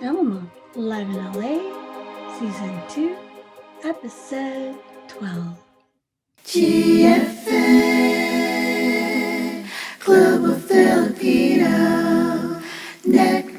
VILMA Live in LA, Season 2, Episode 12. GFN, Global Filipino Network.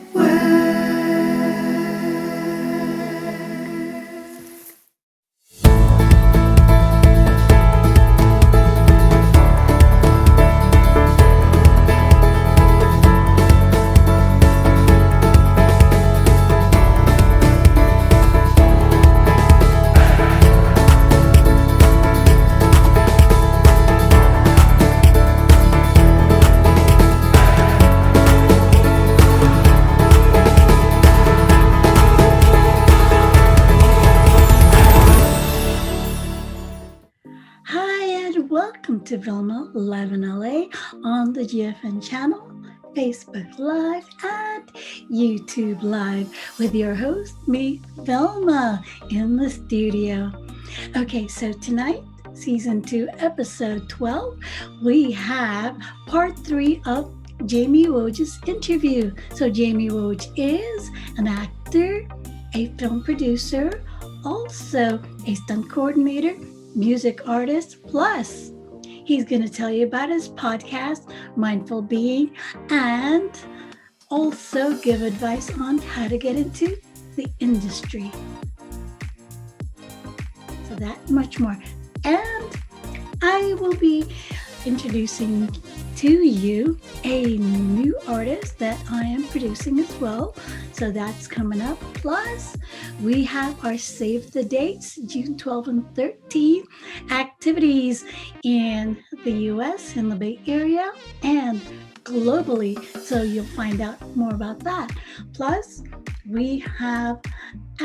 Welcome to VILMA Live in LA on the GFN channel, Facebook Live, and YouTube Live with your host, me, VILMA, in the studio. Okay, so tonight, Season 2, Episode 12, we have Part 3 of Jayme Woj's interview. So Jayme Woj is an actor, a film producer, also a stunt coordinator, music artist, plus he's going to tell you about his podcast, Mindful Being, and also give advice on how to get into the industry. So that much more. And I will be introducing to you a new artist that I am producing as well. So that's coming up. Plus, we have our Save the Dates, June 12 and 13 activities in the US, in the Bay Area, and globally. So you'll find out more about that. Plus, we have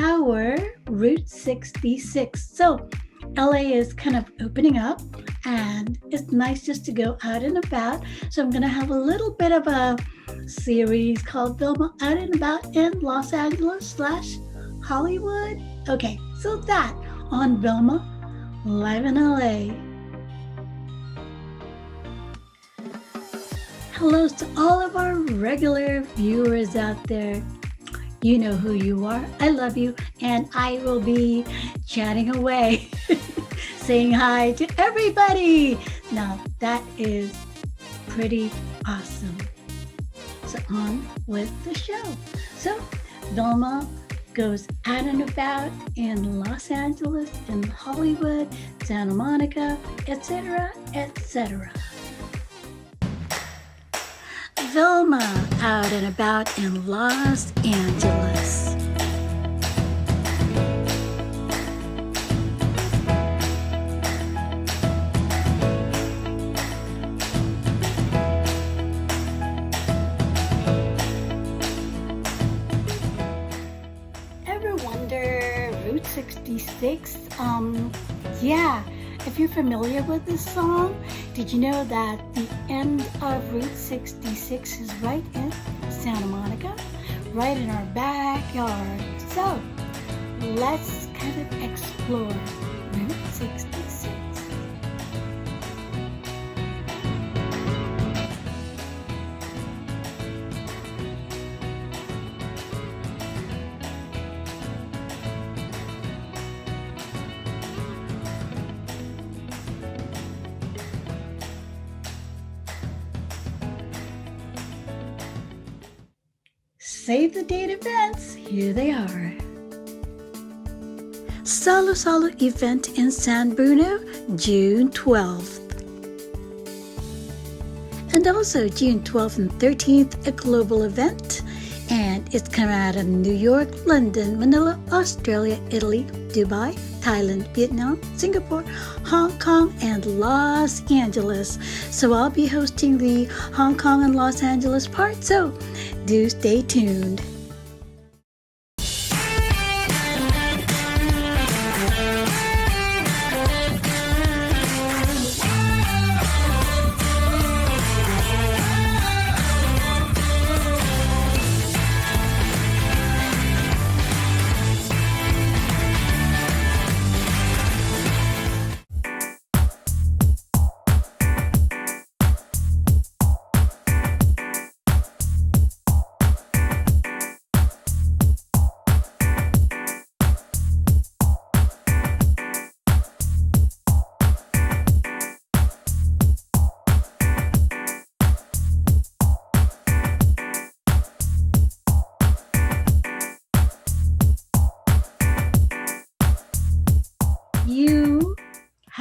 our Route 66. So LA is kind of opening up and it's nice just to go out and about. So I'm going to have a little bit of a series called VILMA Out and About in Los Angeles / Hollywood. Okay, so that on VILMA Live in LA. Hello to all of our regular viewers out there. You know who you are. I love you, and I will be chatting away, saying hi to everybody. Now, that is pretty awesome. So on with the show. So, VILMA goes out and about in Los Angeles, in Hollywood, Santa Monica, etc., etc. VILMA out and about in Los Angeles. Ever wonder Route 66? Yeah. If you're familiar with this song, did you know that the end of Route 66 is right in Santa Monica, right in our backyard? So let's kind of explore Route 66. Save the date events, here they are. Salo Salo event in San Bruno, June 12th. And also June 12th and 13th, a global event. And it's coming out of New York, London, Manila, Australia, Italy, Dubai, Thailand, Vietnam, Singapore, Hong Kong, and Los Angeles. So I'll be hosting the Hong Kong and Los Angeles part, so do stay tuned.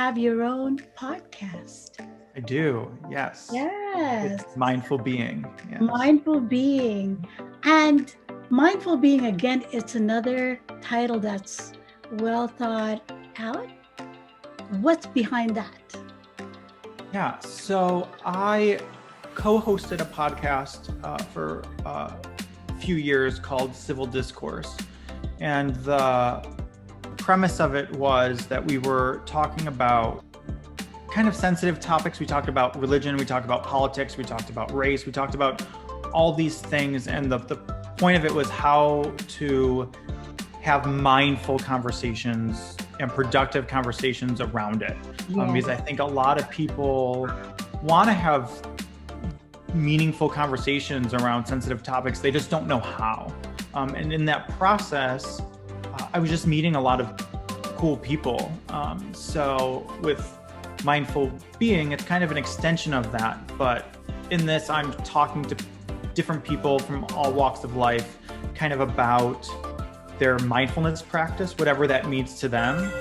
have your own podcast. I do, yes. Yes. It's mindful being. Yes. Mindful being. And mindful being, again, it's another title that's well thought out. What's behind that? Yeah, so I co-hosted a podcast for a few years called Civil Discourse. And the premise of it was that we were talking about kind of sensitive topics. We talked about religion, we talked about politics, we talked about race, we talked about all these things. And the point of it was how to have mindful conversations and productive conversations around it. Because I think a lot of people want to have meaningful conversations around sensitive topics. They just don't know how. And in that process, I was just meeting a lot of cool people. So with mindful being, it's kind of an extension of that. But in this, I'm talking to different people from all walks of life, kind of about their mindfulness practice, whatever that means to them.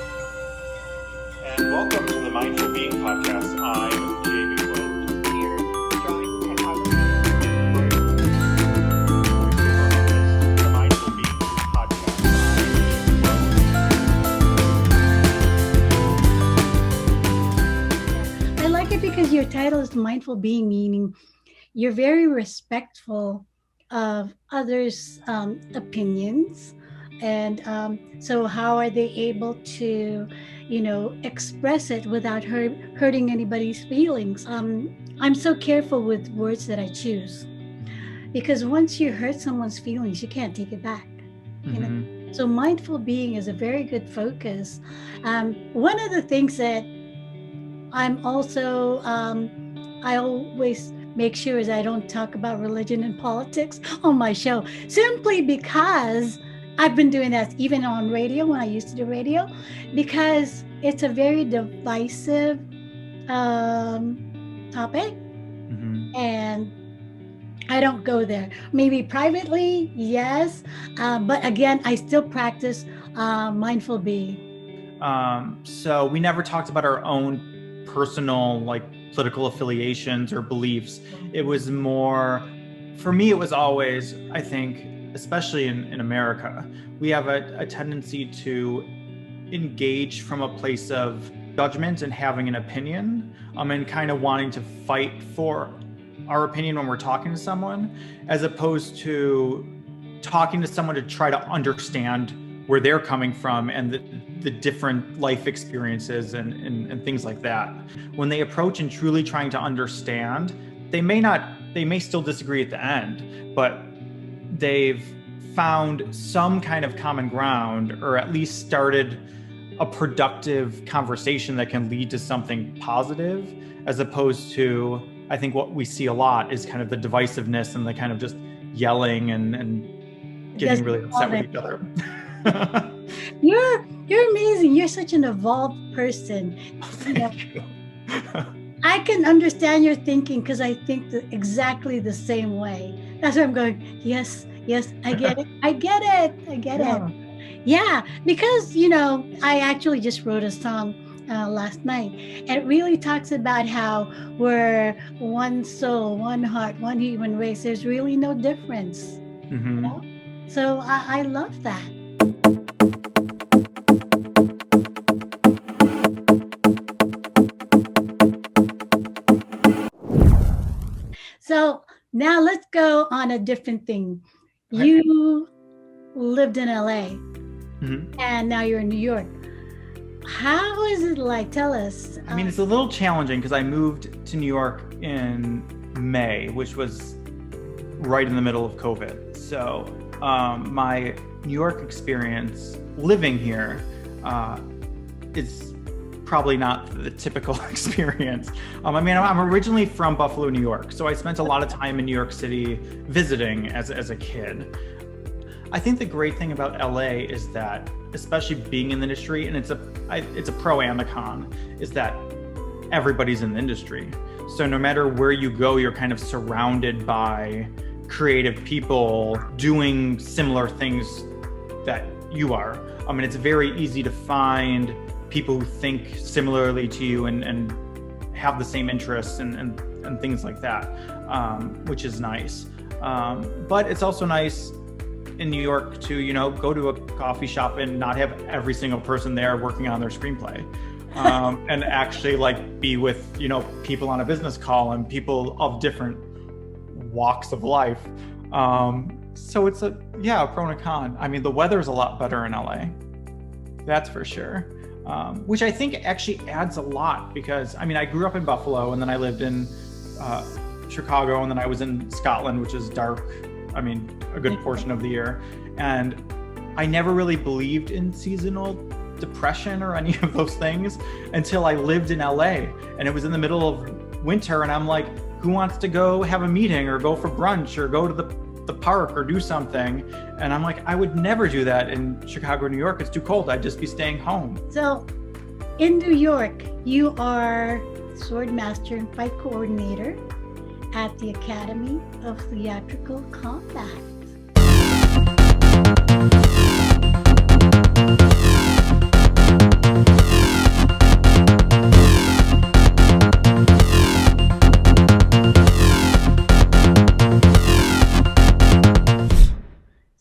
And welcome to the Mindful Being Podcast. I'm Jayme woj, Pier, drawing photography. The Mindful Being Podcast. I like it because your title is Mindful Being, meaning you're very respectful of others' opinions. And so how are they able to, express it without hurting anybody's feelings? I'm so careful with words that I choose, because once you hurt someone's feelings, you can't take it back. So mindful being is a very good focus. One of the things that I'm also, I always make sure is I don't talk about religion and politics on my show, simply because I've been doing that even on radio when I used to do radio, because it's a very divisive topic. And I don't go there. Maybe privately, yes. But again, I still practice mindful being. So we never talked about our own personal, political affiliations or beliefs. It was more, for me, it was always, I think, especially in America, we have a tendency to engage from a place of judgment and having an opinion, and kind of wanting to fight for our opinion when we're talking to someone, as opposed to talking to someone to try to understand where they're coming from and the different life experiences and things like that. When they approach and truly trying to understand, they may still disagree at the end, but they've found some kind of common ground, or at least started a productive conversation that can lead to something positive, as opposed to, I think what we see a lot is kind of the divisiveness and the kind of just yelling and getting really upset with each other. You're amazing. You're such an evolved person. Thank you. I can understand your thinking, because I think exactly the same way. That's why I'm going, yes, I get it. I get it. Yeah, because, I actually just wrote a song last night, and it really talks about how we're one soul, one heart, one human race. There's really no difference. So I love that. So now let's go on a different thing. You lived in LA and now you're in New York. How is it like? Tell us. I mean, it's a little challenging because I moved to New York in May, which was right in the middle of COVID. So my New York experience living here is probably not the typical experience. I mean, I'm originally from Buffalo, New York, so I spent a lot of time in New York City visiting as a kid. I think the great thing about LA is that, especially being in the industry, and it's a pro and a con, is that everybody's in the industry. So no matter where you go, you're kind of surrounded by creative people doing similar things that you are. I mean, it's very easy to find people who think similarly to you and have the same interests and things like that, which is nice. But it's also nice in New York to, you know, go to a coffee shop and not have every single person there working on their screenplay. And actually like be with, you know, people on a business call and people of different walks of life. So it's a pro and a con. I mean, the weather is a lot better in LA. That's for sure. Which I think actually adds a lot because, I mean, I grew up in Buffalo and then I lived in Chicago and then I was in Scotland, which is dark, I mean, a good portion of the year. And I never really believed in seasonal depression or any of those things until I lived in LA and it was in the middle of winter and I'm like, who wants to go have a meeting or go for brunch or go to the park or do something? And I'm like, I would never do that in Chicago or New York. It's too cold. I'd just be staying home. So in New York, you are sword master and fight coordinator at the Academy of Theatrical Combat.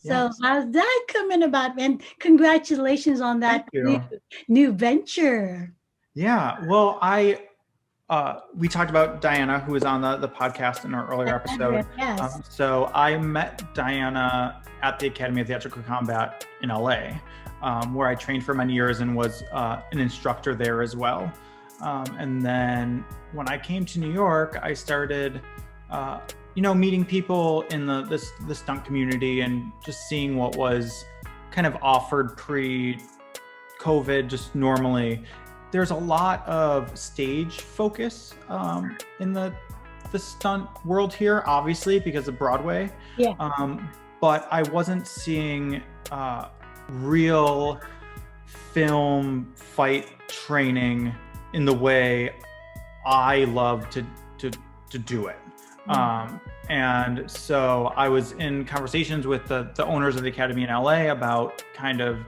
So how's that coming about? And congratulations on that new venture. Yeah, well, we talked about Diana, who was on the podcast in our earlier episode. Yes. So I met Diana at the Academy of Theatrical Combat in LA, where I trained for many years and was an instructor there as well. And then when I came to New York, I started meeting people in the stunt community and just seeing what was kind of offered pre-COVID, just normally. There's a lot of stage focus in the stunt world here, obviously, because of Broadway. Yeah. But I wasn't seeing real film fight training in the way I love to do it. And so I was in conversations with the owners of the Academy in LA about kind of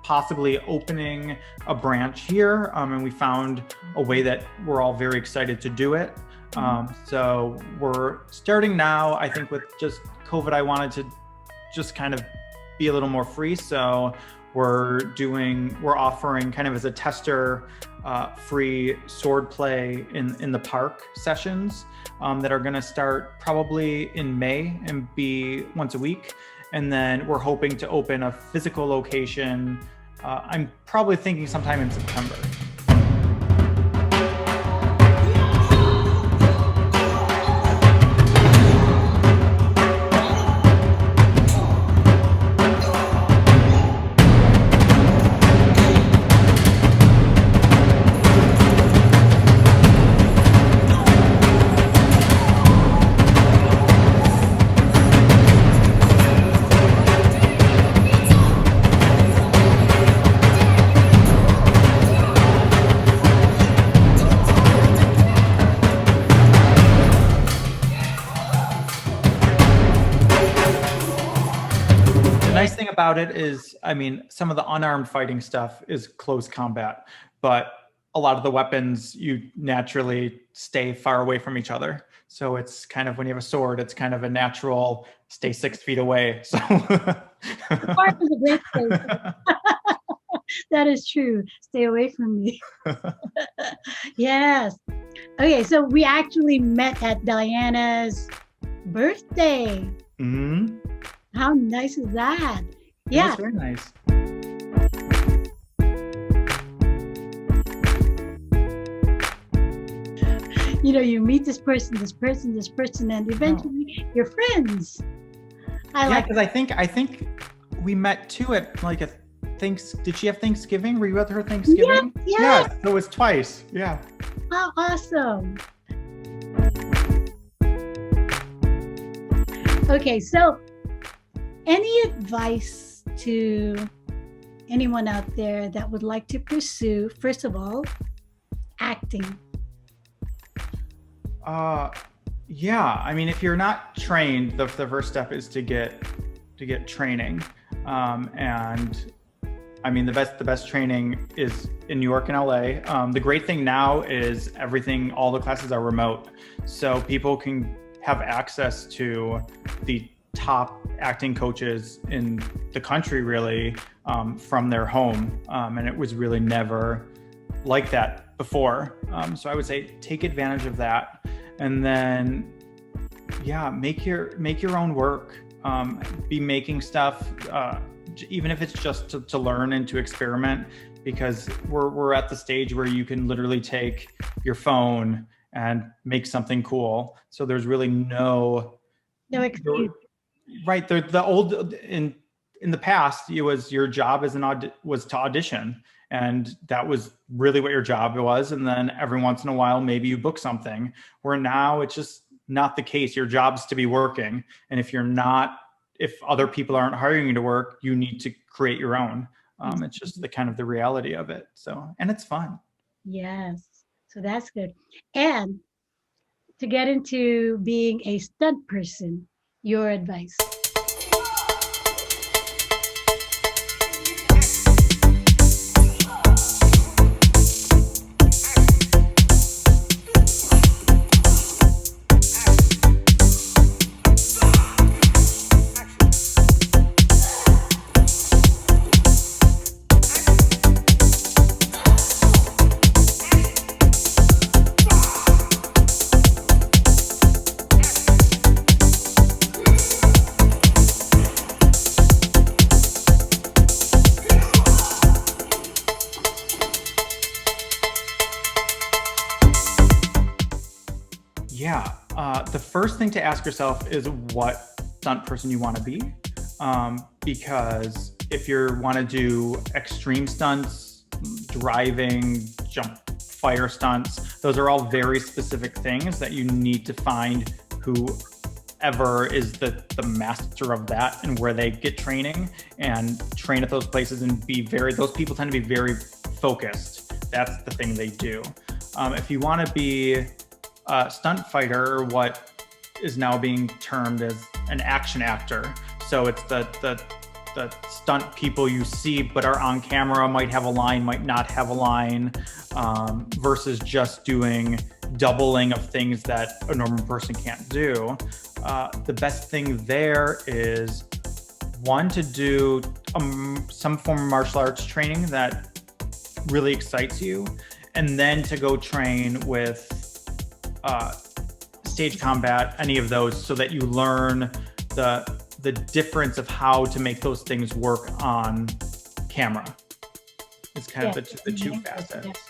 possibly opening a branch here. And we found a way that we're all very excited to do it. So we're starting now. I think with just COVID, I wanted to just kind of be a little more free. So we're offering kind of as a tester, free sword play in the park sessions that are going to start probably in May and be once a week. And then we're hoping to open a physical location. I'm probably thinking sometime in September. About it is, I mean, some of the unarmed fighting stuff is close combat, but a lot of the weapons you naturally stay far away from each other. So it's kind of, when you have a sword, it's kind of a natural stay 6 feet away. So the park is a great place. That is true. Stay away from me. Yes. Okay, so we actually met at Diana's birthday. Mm-hmm. How nice is that? Yeah. That's very nice. You know, you meet this person, and eventually you're friends. Because I think we met too at like did she have Thanksgiving? Were you at her Thanksgiving? Yeah. So it was twice. Yeah. How awesome. Okay, so any advice to anyone out there that would like to pursue, first of all, acting? Yeah. I mean, if you're not trained, the first step is to get training. And I mean, the best training is in New York and LA. The great thing now is all the classes are remote. So people can have access to the top acting coaches in the country, really, from their home. And it was really never like that before. So I would say take advantage of that. And then, yeah, make your own work. Be making stuff, even if it's just to learn and to experiment, because we're at the stage where you can literally take your phone and make something cool. So there's really no excuse. Right. The old in the past, it was your job as was to audition, and that was really what your job was. And then every once in a while, maybe you book something. Where now it's just not the case. Your job's to be working, and if other people aren't hiring you to work, you need to create your own. It's just the reality of it. So, and it's fun. Yes. So that's good. And to get into being a stunt person, your advice. Yeah, the first thing to ask yourself is what stunt person you want to be. Because if you want to do extreme stunts, driving, jump, fire stunts, those are all very specific things that you need to find whoever is the master of that and where they get training and train at those places and those people tend to be very focused. That's the thing they do. If you want to be a stunt fighter, or what is now being termed as an action actor. So it's the stunt people you see but are on camera, might have a line, might not have a line, versus just doing doubling of things that a normal person can't do. The best thing there is, one, to do some form of martial arts training that really excites you, and then to go train with stage combat, any of those, so that you learn the difference of how to make those things work on camera. It's kind of the two facets. Yes.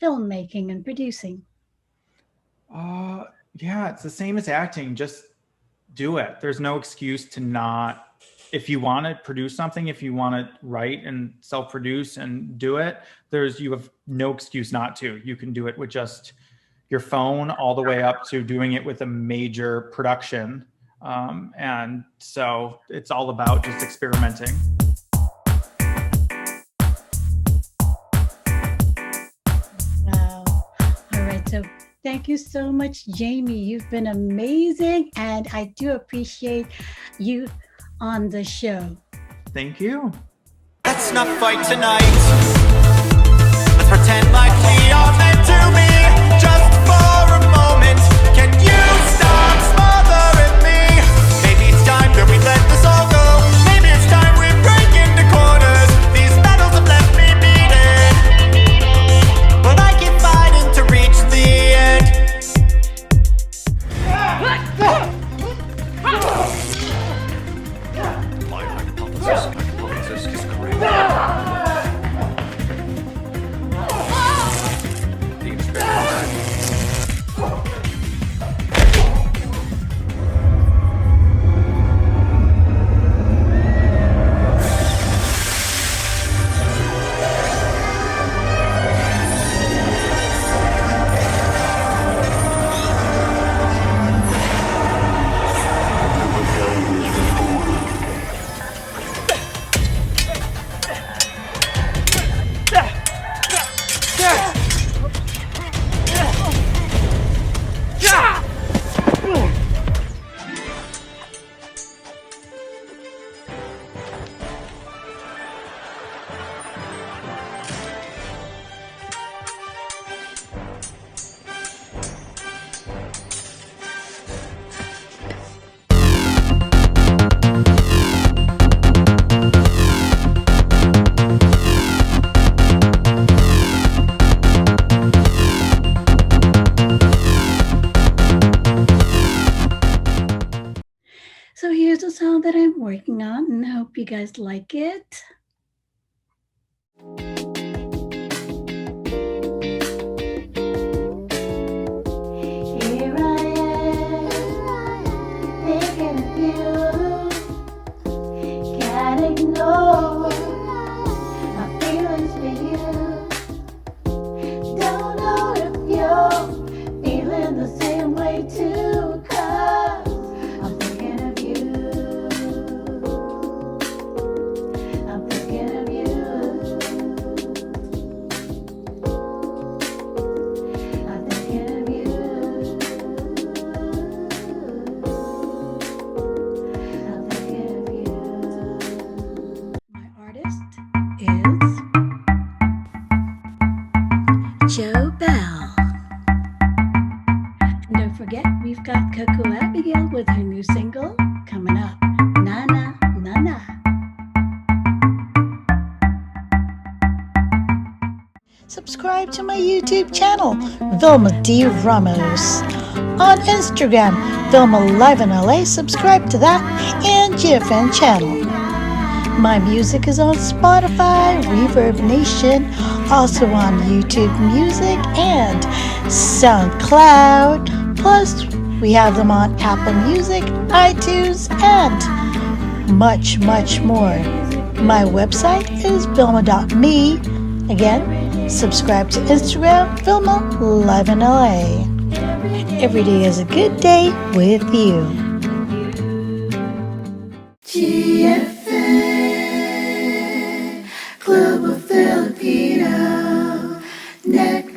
Filmmaking and producing. Yeah, it's the same as acting. Just do it. There's no excuse to not. If you want to produce something, if you want to write and self-produce and do it, you have no excuse not to. You can do it with just your phone, all the way up to doing it with a major production. And so it's all about just experimenting. So thank you so much, Jayme. You've been amazing, and I do appreciate you on the show. Thank you. Let's not fight tonight. Let's pretend like we are meant to be, just for a moment. Can you stop smothering me? Maybe it's time that we let this all go. Maybe it's time we break into corners. These battles have left me beaten, but I keep fighting to reach the end. working on, and I hope you guys like it. Here I am, thinking of you. Can't ignore my feelings for you. Don't know if you're feeling the same way too, 'cause I'm thinking of you. I'm thinking of you. I'm thinking of you. I'm thinking of you. My artist is Joe Bell. And don't forget, we've got Coco Abigail with her new single coming up. Na na na na. Subscribe to my YouTube channel, Vilma D. Ramos. On Instagram, Vilma Live in LA, subscribe to that, and GFN channel. My music is on Spotify, Reverb Nation, also on YouTube Music and SoundCloud. Plus, we have them on Apple Music, iTunes, and much, much more. My website is vilma.me. Again, subscribe to Instagram, Vilma Live in LA. Every day is a good day with you. GFN Global Filipino Network.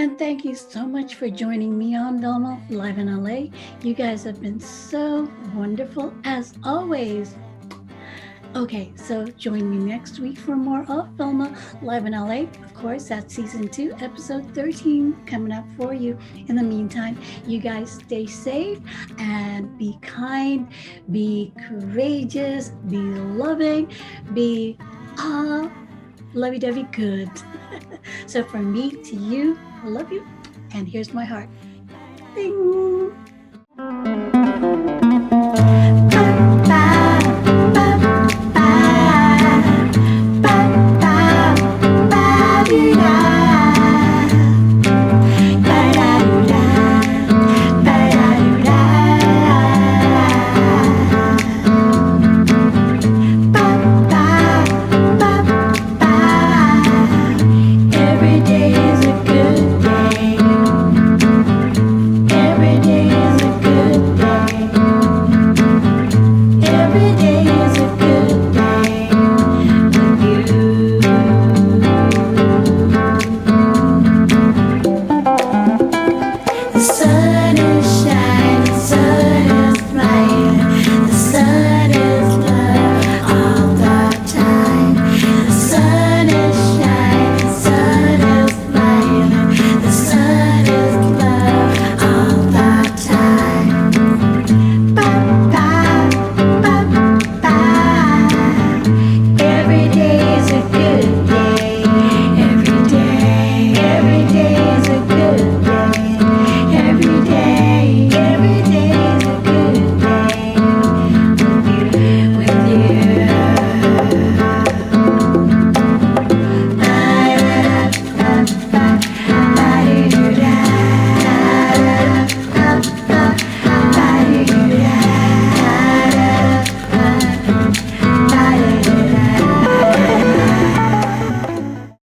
And thank you so much for joining me on Vilma Live in LA. You guys have been so wonderful as always. Okay, so join me next week for more of Vilma Live in LA. Of course, that's season 2, episode 13 coming up for you. In the meantime, you guys stay safe and be kind, be courageous, be loving, be lovey-dovey good. So from me to you, I love you, and here's my heart. Ding.